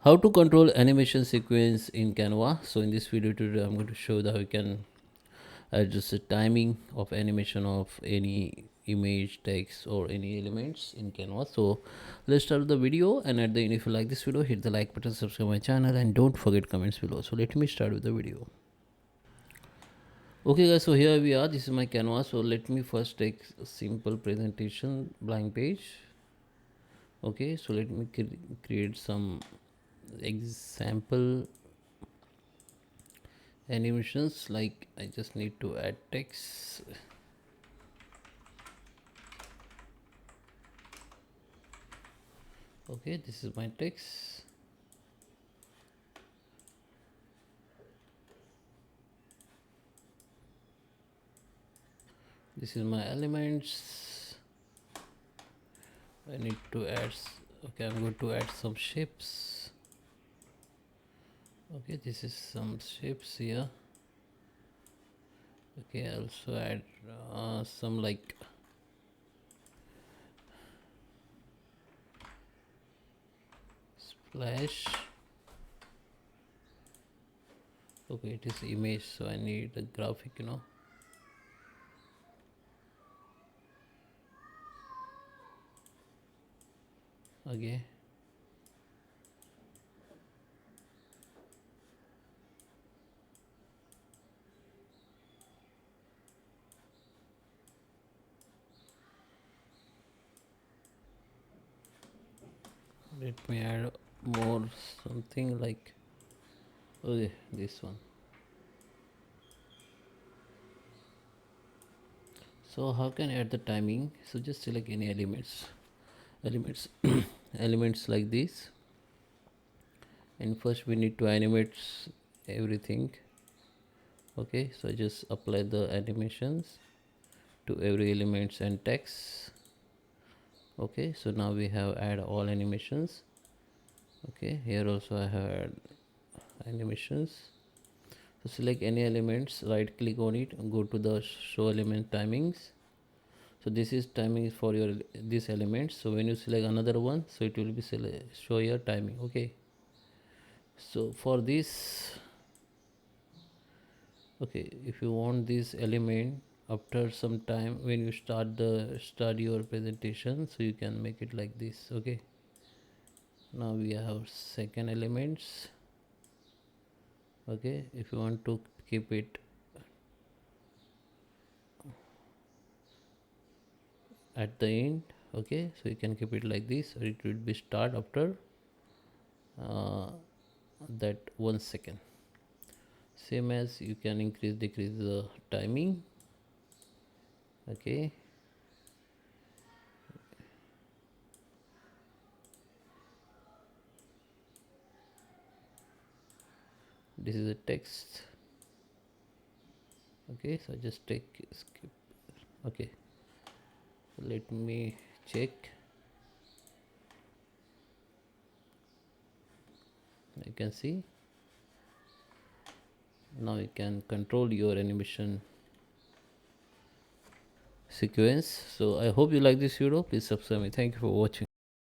How to control animation sequence in Canva. So in this video tutorial, I'm going to show that we can adjust the timing of animation of any image, text, or any elements in Canva. So let's start the video, and at the end, if you like this video, hit the like button, subscribe my channel, and don't forget comments below. So let me start with the video. Okay guys, so here we are. This is my Canva. So let me first take a simple presentation blank page. Okay, so let me create some example animations. Like I just need to add text. Okay, this is my text. This is my elements. I need to add, okay, I'm going to add some shapes. Okay, this is some shapes here. Okay, I also add some like splash. Okay, it is image, so I need a graphic, Okay, let me add more something like, okay, this one. So how can I add the timing? So just select any elements elements like this, and first we need to animate everything. Okay, so just apply the animations to every elements and text. Okay, so now we have add all animations. Okay, here also I have add animations. So select any elements, right click on it, go to the show element timings. So this is timing for your this element. So when you select another one, so it will be show your timing. Okay, so for this, okay, if you want this element after some time when you start your presentation, so you can make it like this. Okay, now we have second elements. Okay, if you want to keep it at the end, okay, so you can keep it like this, or it will be start after uh, that 1 second. Same as you can increase decrease the timing. Okay, this is a text. Okay, so just take skip. Okay, let me check. You can see now you can control your animation sequence. So I hope you like this video. Please subscribe me. Thank you for watching.